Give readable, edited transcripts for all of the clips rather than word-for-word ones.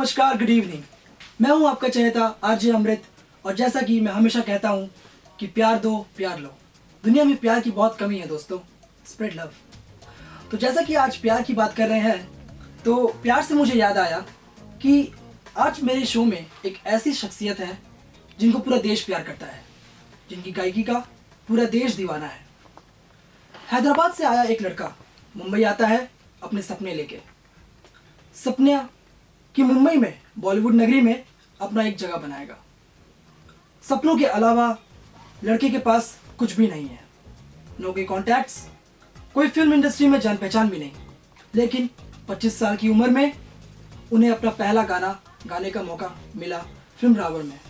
नमस्कार, good evening. मैं हूं आपका चहेता आरजे अमृत, और जैसा कि मैं हमेशा कहता हूं कि प्यार दो प्यार लो। दुनिया में प्यार की बहुत कमी है दोस्तों, स्प्रेड लव। तो जैसा कि आज प्यार की बात कर रहे हैं, तो प्यार से मुझे याद आया कि आज मेरे शो में एक ऐसी शख्सियत है जिनको पूरा देश प्यार करता है, जिनकी गायकी का पूरा देश दीवाना है। हैदराबाद से आया एक लड़का मुंबई आता है अपने सपने लेके। सपने कि मुंबई में, बॉलीवुड नगरी में अपना एक जगह बनाएगा। सपनों के अलावा लड़के के पास कुछ भी नहीं है, नो कोई कॉन्टैक्ट्स, कोई फिल्म इंडस्ट्री में जान पहचान भी नहीं। लेकिन 25 साल की उम्र में उन्हें अपना पहला गाना गाने का मौका मिला फिल्म रावण में।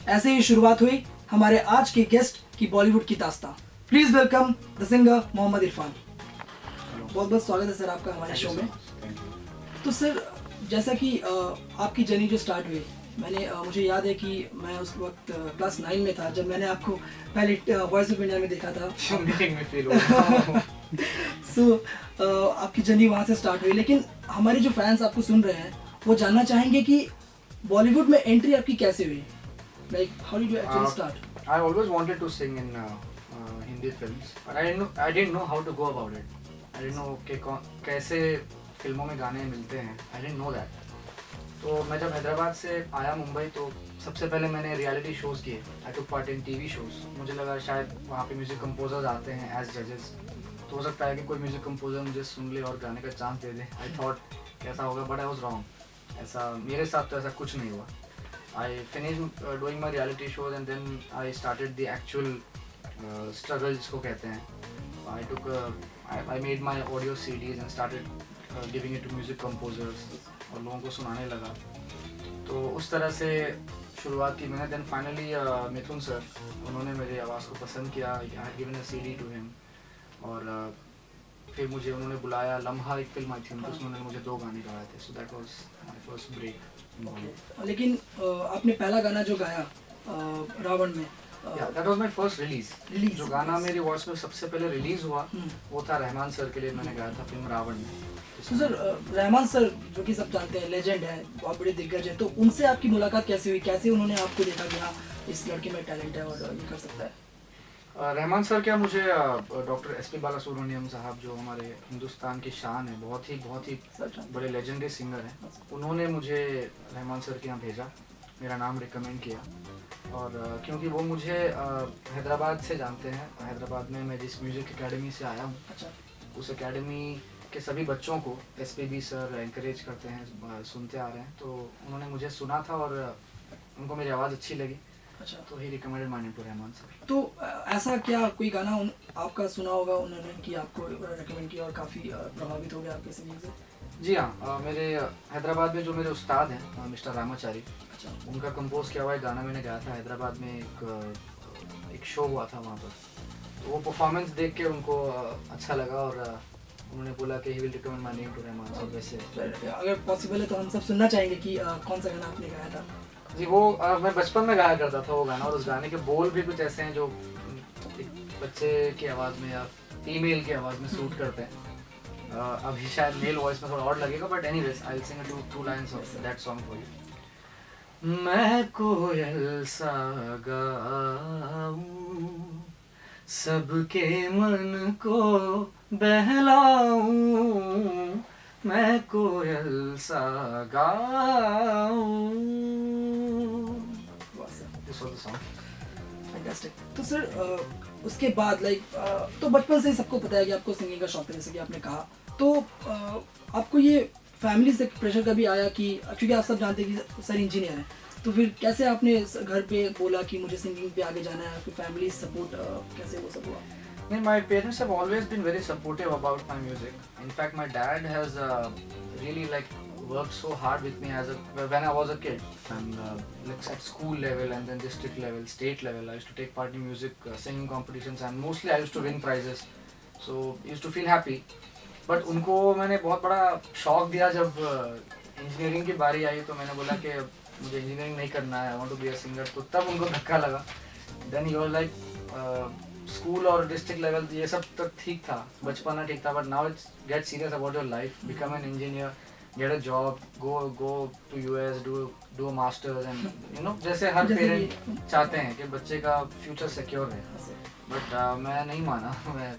ऐसे ही शुरुआत हुई हमारे आज के गेस्ट की बॉलीवुड की दास्तां। Please welcome the singer Mohammad Irfan. बहुत बहुत स्वागत है सर आपका हमारे शो में। तो सर, जैसा कि आपकी जर्नी जो स्टार्ट हुई, मुझे याद है कि मैं उस वक्त क्लास 9 में था जब मैंने आपको पहले वॉइस ऑफ इंडिया में देखा था। सो आपकी जर्नी वहाँ से स्टार्ट हुई। लेकिन हमारे जो फैंस आपको सुन रहे हैं वो जानना चाहेंगे कि बॉलीवुड में एंट्री आपकी कैसे हुई? Like how did you actually start? I always wanted to sing in Hindi films, but I didn't know how to go about it. I didn't know कि कैसे फिल्मों में गाने मिलते हैं। I didn't know that. तो मैं जब हैदराबाद से आया मुंबई, तो सबसे पहले मैंने रियलिटी शोज़ किए। I took part in TV shows. मुझे लगा शायद वहाँ पे म्यूज़िक कंपोजर्स आते हैं एज जजेस, तो हो सकता है कि कोई म्यूज़िक कंपोजर मुझे सुन ले और गाने का chance they they. I thought कैसा होगा, बट I was wrong. ऐसा मेरे साथ तो ऐसा कुछ नहीं हुआ। I finished doing my reality shows and then I started the actual struggle जिसको कहते हैं। I made my audio CDs and started giving it to music composers और लोगों को सुनाने लगा। तो उस तरह से शुरुआत की मैंने। then finally मिथुन सर, उन्होंने मेरी आवाज़ को पसंद किया। I had given a CD to him और फिर मुझे उन्होंने बुलाया। लम्हा एक फिल्म आई थी उनकी, उसमें उन्होंने मुझे 2 गाने गाए थे। so that was my first break। लेकिन आपने पहला गाना जो गाया रावण में, that was my first release। जो गाना मेरी वॉइस में सबसे पहले रिलीज हुआ वो था रहमान सर के लिए, मैंने गाया था फिल्म रावण में। तो सर, रहमान सर जो कि सब जानते हैं, लेजेंड है, बहुत बड़े दिग्गज है, तो उनसे आपकी मुलाकात कैसे हुई? कैसे उन्होंने आपको देखा कि हाँ इस लड़के में टैलेंट है और ये कर सकता है? रहमान सर क्या, मुझे डॉक्टर SP बालासुब्रमण्यम साहब जो हमारे हिंदुस्तान की शान है, बहुत ही बड़े लेजेंडरी सिंगर हैं, उन्होंने मुझे रहमान सर के यहाँ भेजा, मेरा नाम रिकमेंड किया। और क्योंकि वो मुझे हैदराबाद से जानते हैं, हैदराबाद में मैं जिस म्यूज़िक एकेडमी से आया हूँ, उस एकेडमी के सभी बच्चों को SPB सर एनकरेज करते हैं, सुनते आ रहे हैं। तो उन्होंने मुझे सुना था और उनको मेरी आवाज़ अच्छी लगी। अच्छा, तो he recommended my name to Rahman sir. तो ऐसा क्या कोई गाना आपका सुना होगा उन्होंने कि आपको रिकमेंड किया और काफ़ी प्रभावित हो गया आपके सिंगिंग से? जी हाँ, मेरे हैदराबाद में जो मेरे उस्ताद हैं मिस्टर रामाचारी, अच्छा, उनका कंपोज किया हुआ एक गाना मैंने गाया था। हैदराबाद में एक शो हुआ था वहाँ पर, तो वो परफॉर्मेंस देख के उनको अच्छा लगा और उन्होंने बोला कि he will recommend my name to Rahman sir. वैसे अगर पॉसिबल है तो हम सब सुनना चाहेंगे कि कौन सा गाना आपने गाया था? जी, वो मैं बचपन में गाया करता था वो गाना, और उस गाने के बोल भी कुछ ऐसे हैं जो एक बच्चे की आवाज़ में या फीमेल की आवाज़ में सूट करते हैं। अभी शायद मेल वॉइस में थोड़ा और लगेगा, but anyways I will sing two lines of that song for you. मैं कोयल सा गाऊं, सबके मन को बहलाऊं, मैं कोयल सा गाऊं। फैंटास्टिक। तो सर, उसके बाद तो बचपन से ही सबको पता है कि आपको सिंगिंग का शौक है, जैसे कि आपने कहा। तो आपको ये फैमिली से प्रेशर कभी आया कि, क्योंकि आप सब जानते हैं कि सर इंजीनियर हैं, तो फिर कैसे आपने घर पे बोला कि मुझे सिंगिंग पे आगे जाना है? आपकी फैमिली सपोर्ट कैसे वो सब हुआ? My parents have always been very supportive about my music. In fact, my dad has really worked so hard with me when I was a kid, and at school level and then district level, state level. I used to take part in music singing competitions, and mostly I used to win prizes. So I used to feel happy. But उनको मैंने बहुत बड़ा शौक दिया जब engineering की बारी आई, तो मैंने बोला कि मुझे इंजीनियरिंग नहीं करना है, I want to be a singer। तो तब उनको धक्का लगा। Then he was like school और डिस्ट्रिक्ट लेवल ये सब तक ठीक था, बचपना ठीक था, but now it's get serious about your life, become an engineer, get a job, go to US, do a masters and you know जैसे हर जैसे पेरेंट चाहते हैं कि बच्चे का फ्यूचर सिक्योर है, हाँ सर। बट मैं नहीं माना मैं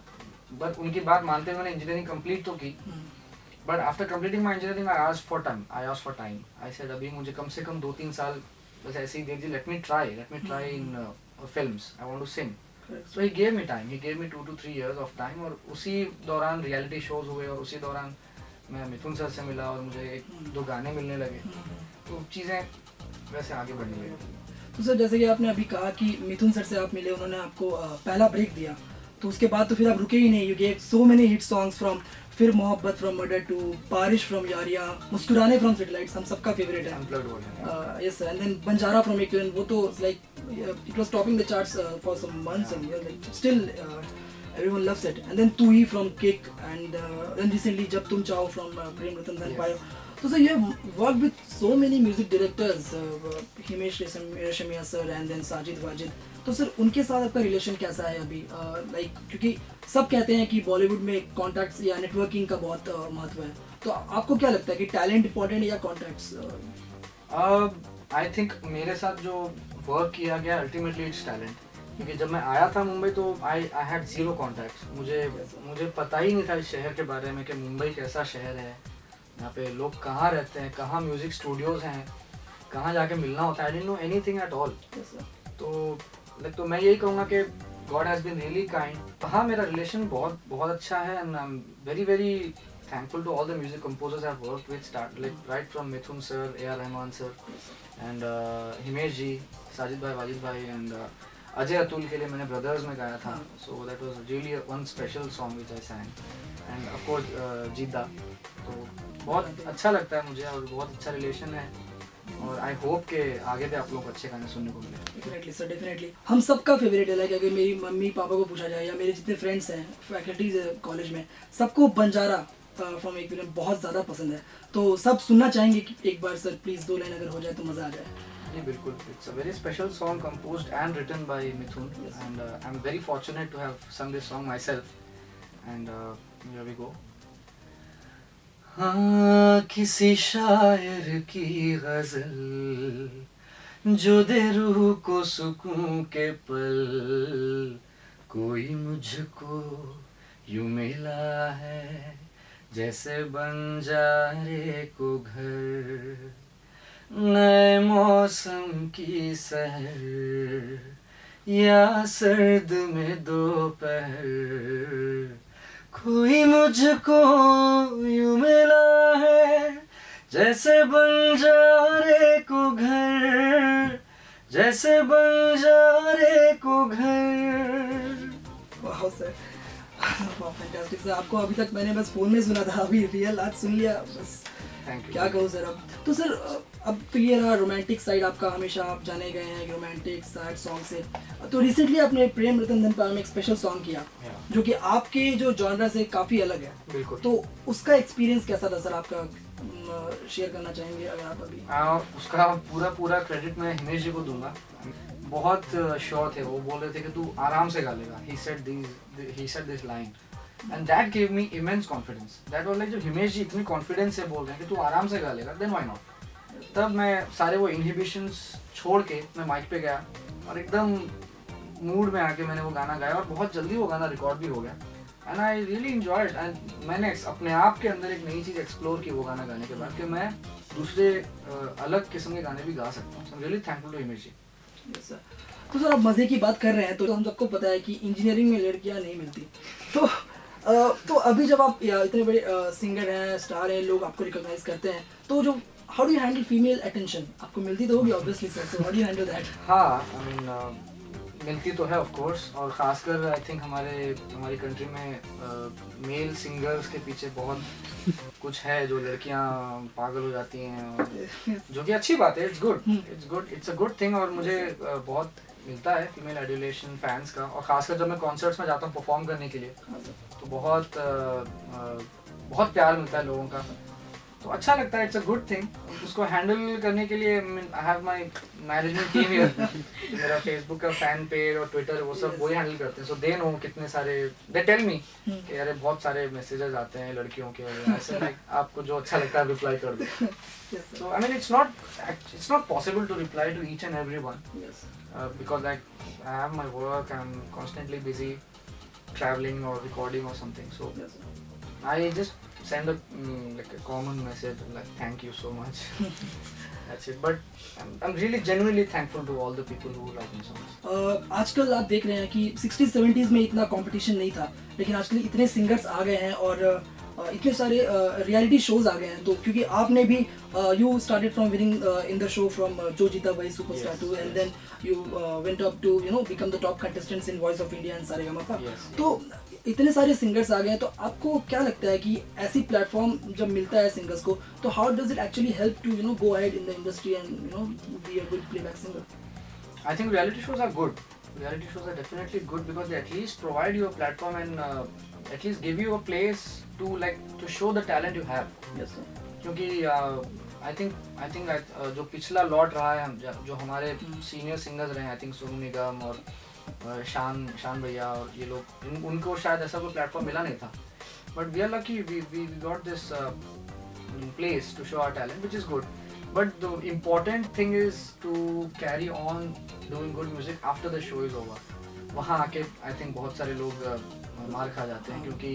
बट उनकी बात मानते हुए मैंने इंजीनियरिंग कंप्लीट तो की, but after completing my engineering I asked for time I said अभी मुझे कम से कम 2-3 साल बस ऐसे ही दे दीजिए, let me try in films, I want to sing. So he gave me time. He gave me 2 to 3 years of time और उसी दौरान रियलिटी शोज हुए और उसी दौरान मैं मिथुन सर से मिला और मुझे 1-2 गाने मिलने लगे, तो चीज़ें वैसे आगे बढ़ने लगी। तो सर जैसे कि आपने अभी कहा कि मिथुन सर से आप मिले, उन्होंने आपको पहला ब्रेक दिया, तो उसके बाद तो फिर आप रुके ही नहीं। You gave so many hit songs from फिर मोहब्बत फ्रॉम मर्डर टू बारिश फ्रॉम यारिया, मुस्कुराने फ्रॉम सेटेलाइट्स हम सबका फेवरेट है। Unplugged version. Yes sir, and then Banjara from Ekran, वो तो like it was topping the charts for some months and like still everyone loves it. And then Tu Hi from Kick and then recently Jab Tum Chao from Prem Ratan Dhan Payo. So sir, you have worked with so many music directors, Himesh Reshammiya sir and then Sajid Wajid. तो sir उनके साथ आपका relation कैसा है अभी? Like क्योंकि सब कहते हैं कि बॉलीवुड में कॉन्टैक्ट्स या नेटवर्किंग का बहुत महत्व है, तो आपको क्या लगता है कि टैलेंट इंपॉर्टेंट है या कॉन्टैक्ट्स? आई थिंक मेरे साथ जो वर्क किया गया अल्टीमेटली इट्स टैलेंट, क्योंकि जब मैं आया था मुंबई तो आई हैड ज़ीरो कॉन्टैक्ट्स। मुझे पता ही नहीं था इस शहर के बारे में कि मुंबई कैसा शहर है, यहाँ पे लोग कहाँ रहते हैं, कहाँ म्यूज़िक स्टूडियोज़ हैं, कहाँ जाके मिलना होता है। I didn't know anything at all. तो मैं यही कहूँगा कि God has been really kind. हाँ, मेरा रिलेशन बहुत अच्छा है and I am very thankful to all the music composers I've worked with, right from Mithun sir, A.R. Rahman sir, and Himesh ji, Sajid bhai, Wajid bhai, and Ajay Atul के लिए मैंने Brothers में गाया था, so that was really one special song which I sang, and of course जीदा। तो बहुत अच्छा लगता है मुझे और बहुत अच्छा रिलेशन है और आई होप के आगे भी आप लोग अच्छे गाने सुनने को मिले। डेफिनेटली सर, डेफिनेटली हम सबका फेवरेट है। लाइक अगर मेरी मम्मी पापा को पूछा जाए या मेरे जितने फ्रेंड्स हैं, फैकल्टीज है कॉलेज में, सबको बंजारा फ्रॉम एक बहुत ज़्यादा पसंद है, तो सब सुनना चाहेंगे कि एक बार सर प्लीज़ 2 लाइन अगर हो जाए तो मज़ा आ जाए। जी बिल्कुल, it's a very special song composed and written by Mithun and I am very fortunate to have sung this song myself and here we go. हाँ, किसी शायर की गज़ल जो दे रूह को सुकून के पल, कोई मुझको यूं मिला है जैसे बंजारे को घर, नए मौसम की सहर या सर्द में दोपहर, कोई मुझको यूं मिला है जैसे बंजारे को घर, जैसे बंजारे को घर। वाह सर, फैंटास्टिक सर। आपको अभी तक मैंने बस फ़ोन में सुना था, अभी रियल आज सुन लिया, बस थैंक यू। क्या कहूँ सर। अब तो सर अब तो ये रहा रोमांटिक साइड आपका, हमेशा आप जाने गए हैं रोमांटिक सैड सॉन्ग से। तो रिसेंटली आपने प्रेम रतन धन पायो में एक स्पेशल सॉन्ग किया जो कि आपके जो जॉनरा से काफ़ी अलग है। बिल्कुल। तो उसका एक्सपीरियंस कैसा था सर आपका, शेयर करना चाहेंगे अगर आप अभी? उसका पूरा क्रेडिट मैं हिमेश जी को दूंगा। बहुत श्योर थे, वो बोल रहे थे कि तू आराम से गा लेगा। he said this line and that gave me immense confidence. that was like जब हिमेश जी इतनी कॉन्फिडेंस से बोल रहे हैं कि तू आराम से गा लेगा, then why not। तब मैं सारे वो इनहिबिशंस छोड़ के मैं माइक पे गया और एकदम मूड में आके मैंने वो गाना गाया और बहुत जल्दी वो गाना रिकॉर्ड भी हो गया and I really enjoyed. And मैंने अपने आप के अंदर एक नई चीज़ एक्सप्लोर की वो गाना गाने के बाद कि मैं दूसरे अलग किस्म के गाने भी गा सकता हूँ। Really thankful to Himesh ji. Yes, sir. तो सर आप मज़े की बात कर रहे हैं, तो हम सबको पता है कि इंजीनियरिंग में लड़कियां नहीं मिलती, तो अभी जब आप इतने बड़े सिंगर हैं, स्टार हैं, लोग आपको रिकॉग्नाइज करते हैं, तो जो how do you handle female attention? आपको मिलती तो होगी obviously sir, so how do you handle that? हाँ, आई मीन मिलती तो है ऑफ कोर्स, और ख़ासकर आई थिंक हमारी कंट्री में मेल सिंगर्स के पीछे बहुत कुछ है जो लड़कियां पागल हो जाती हैं, और जो कि अच्छी बात है। It's a good thing. और मुझे बहुत मिलता है फीमेल एडुलेशन फैंस का, और ख़ासकर जब मैं कॉन्सर्ट्स में जाता हूँ परफॉर्म करने के लिए तो बहुत प्यार मिलता है लोगों का। तो अच्छा लगता है, इट्स अ गुड थिंग। उसको हैंडल करने के लिए I have my management team here, मेरा फेसबुक का फैन पेज और ट्विटर वो सब वही हैंडल करते हैं। सो दे नो कितने सारे, दे टेल मी कि अरे बहुत सारे मैसेजेस आते हैं लड़कियों के, ऐसे लाइक आपको जो अच्छा लगता है रिप्लाई कर दो। So I mean, it's not possible to reply to each and everyone because like I have my work, I'm constantly busy traveling or recording or something. So I just send like a common message like thank you so much. That's it. But I'm really genuinely thankful to all the people who like my songs. आजकल आप देख रहे हैं कि 60s 70s में इतना competition नहीं था, लेकिन आजकल इतने सिंगर्स आ गए हैं और इतने सारे रियलिटी शोज आ गए हैं। तो क्योंकि आपने भी you started from winning in the show from जो जीता वही superstar 2 and then you went up to become the top contestants in Voice of India and Sa Re Ga Ma Pa. तो इतने सारे सिंगर्स आ गए हैं, तो आपको क्या लगता है कि ऐसी प्लेटफॉर्म जब मिलता है सिंगर्स को, तो how does it actually help to go ahead in the industry and be a good playback singer? I think reality shows are good. Reality shows are definitely good because they at least provide you a platform and at least give you a place to show the talent you have. Yes sir. क्योंकि I think that जो पिछला lot रहा है, जो हमारे senior singers रहे हैं, I think Sonu Nigam और शान भैया और ये लोग, उनको शायद ऐसा कोई प्लेटफॉर्म मिला नहीं था। But we are lucky, we got this place to show our talent, which is good. But the important thing is to carry on doing good music after the show is over. वहाँ आके I think बहुत सारे लोग मार खा जाते हैं, क्योंकि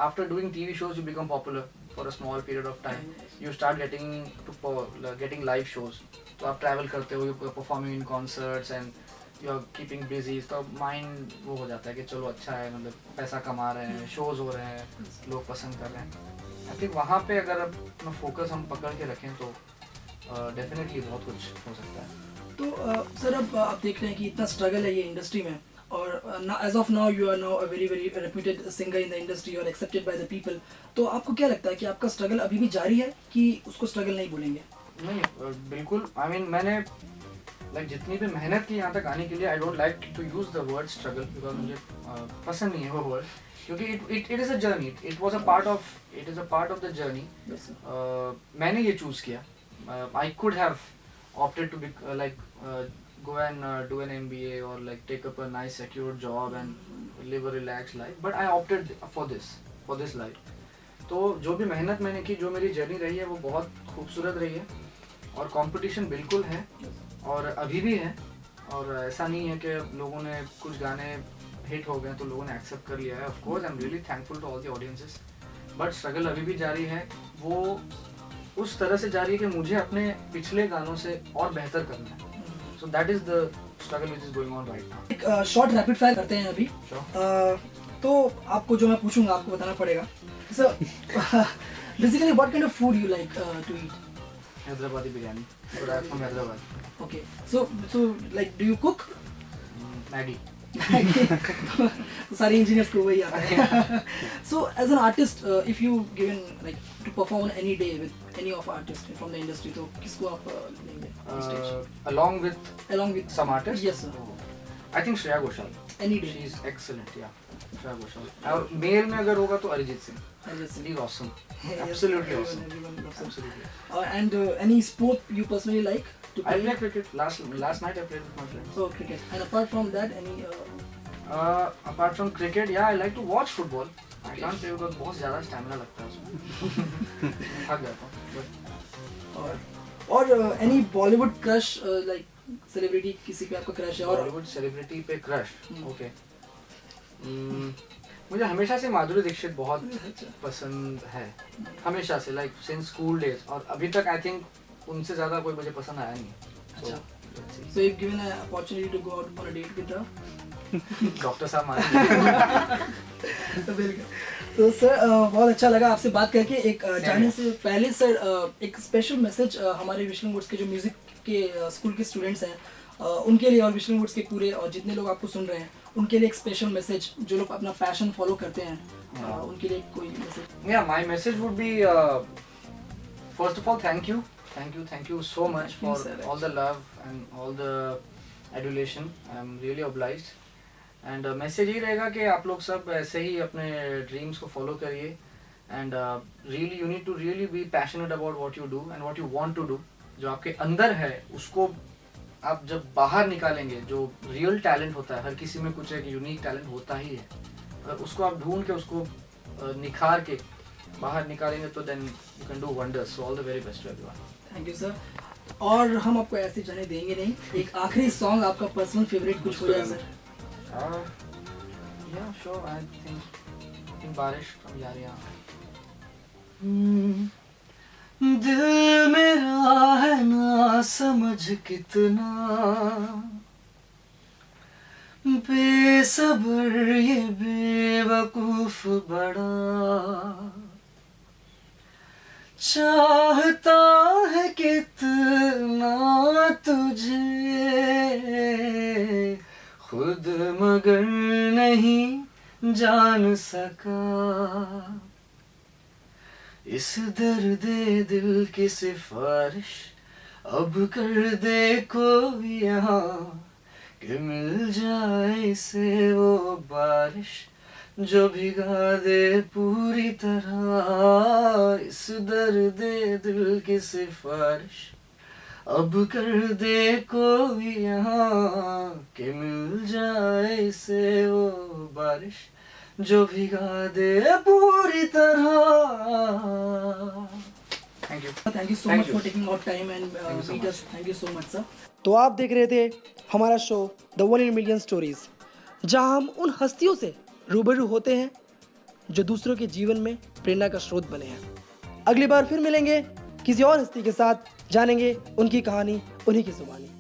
after doing TV shows you become popular for a small period of time. You start getting live shows. तो आप travel करते हो, you're performing in concerts and you're keeping busy. तो mind वो हो जाता है कि चलो अच्छा है, मतलब पैसा कमा रहे हैं, shows हो रहे हैं, लोग पसंद कर रहे हैं। I think वहाँ पे अगर अपना फोकस हम पकड़ के रखें तो डेफिनेटली बहुत कुछ हो सकता है। तो सर अब आप देख रहे हैं कि इतना स्ट्रगल है ये इंडस्ट्री में, और as of now you are now a very very reputed singer in the industry और एक्सेप्टेड बाय द पीपल। तो आपको क्या लगता है कि आपका स्ट्रगल अभी भी जारी है कि उसको स्ट्रगल नहीं बोलेंगे? नहीं, बिल्कुल। आई मीन मैंने जितनी भी मेहनत की यहाँ तक आने के लिए, I don't like to use the word struggle because मुझे पसंद नहीं है वो वर्ड, क्योंकि it is a journey, it is a part of the journey. मैंने ये चूज किया। I could have opted to be go and do an MBA or take up a nice secure job and live a relaxed life, but I opted for this life. तो जो भी मेहनत मैंने की, जो मेरी जर्नी रही है, वो बहुत खूबसूरत रही है और कंपटीशन बिल्कुल है और अभी भी है। और ऐसा नहीं है कि लोगों ने कुछ गाने हिट हो गए तो लोगों ने एक्सेप्ट कर लिया है। Of course I am really thankful to all the audiences, but struggle अभी भी जारी है। वो उस तरह से जारी है कि मुझे अपने पिछले गानों से और बेहतर करना है। So that is the struggle which is going on right now. एक शॉर्ट रैपिड फायर करते हैं अभी। तो आपको जो मैं पूछूंगा आपको बताना पड़ेगा। So basically what kind of food you like to eat? Hyderabadi biryani, so I'm from Hyderabad. Okay, so like do you cook? Maggi. सारे इंजीनियर्स को वही आता है। So as an artist, if you given to perform on any day with any of artists from the industry, तो किसको आप लेंगे on stage? Along with some artists? Yes sir. I think Shreya Ghoshal. Any day. She is excellent, yeah. Shreya Ghoshal. और mail में अगर होगा तो Arijit Singh. He's awesome. Absolutely awesome. Absolutely. And any sport you personally like to play? I play cricket. Last night I played with my friends. Oh, cricket. And apart from that, any? Apart from cricket, yeah, I like to watch football. I can't play because बहुत ज़्यादा stamina लगता है उसमें। थक जाता हूँ। और any Bollywood crush like celebrity किसी पे आपका crush है? और Bollywood celebrity पे crush, okay. मुझे हमेशा से माधुरी दीक्षित बहुत पसंद है, हमेशा से since school days, और अभी तक I think उनसे ज़्यादा कोई मुझे पसंद आया नहीं। अच्छा। So if given an opportunity to go out on a date with her? Doctor साहब मानेंगे। बिल्कुल। तो सर बहुत अच्छा लगा आपसे बात करके। एक जाने से पहले सर एक स्पेशल मैसेज हमारे विष्णु वुड्स के जो म्यूजिक के स्कूल के स्टूडेंट्स हैं उनके लिए, और विष्णु वुड्स के पूरे और जितने लोग आपको सुन रहे हैं उनके लिए एक स्पेशल मैसेज, जो लोग अपना पैशन फॉलो करते हैं उनके लिए कोई message? Yeah, my message would be first of all thank you so much for all the love and all the adulation. I'm really obliged. And message ये रहेगा कि आप लोग सब ऐसे ही अपने ड्रीम्स को फॉलो करिए and really you need to really be passionate about what you do and what you want to do. जो आपके अंदर है उसको आप जब बाहर निकालेंगे, जो रियल टैलेंट होता है, हर किसी में कुछ एक यूनिक टैलेंट होता ही है, अगर उसको आप ढूंढ के उसको निखार के बाहर निकालेंगे तो then you can do wonders. So all the very best to everyone. Thank you sir. और हम आपको ऐसे जाने देंगे नहीं. एक आखिरी सॉन्ग आपका पर्सनल फेवरेट कुछ हो जाए सर. या श्योर. आई थिंक इन बारिश फ्रॉम यारियां. दिल मेरा है ना समझ कितना बेसब्र ये बेवकूफ बड़ा चाहता है कितना तुझे खुद मगर नहीं जान सका. इस दर्द दिल की सिफारिश अब कर दे कोई यहाँ कि मिल जाए इसे वो बारिश जो भिगा दे पूरी तरह. इस दर्द दिल की सिफारिश अब कर दे कोई यहाँ कि मिल जाए इसे वो बारिश जो भिगा दे पूरी तरह. Thank you. Thank you so Thank much you. For taking out time and you so meet much. Us. Thank you so much sir. तो आप देख रहे थे हमारा show the 1 in million stories, जहां हम उन हस्तियों से रूबरू होते हैं जो दूसरों के जीवन में प्रेरणा का स्रोत बने हैं. अगली बार फिर मिलेंगे किसी और हस्ती के साथ, जानेंगे उनकी कहानी उन्हीं की जुबानी.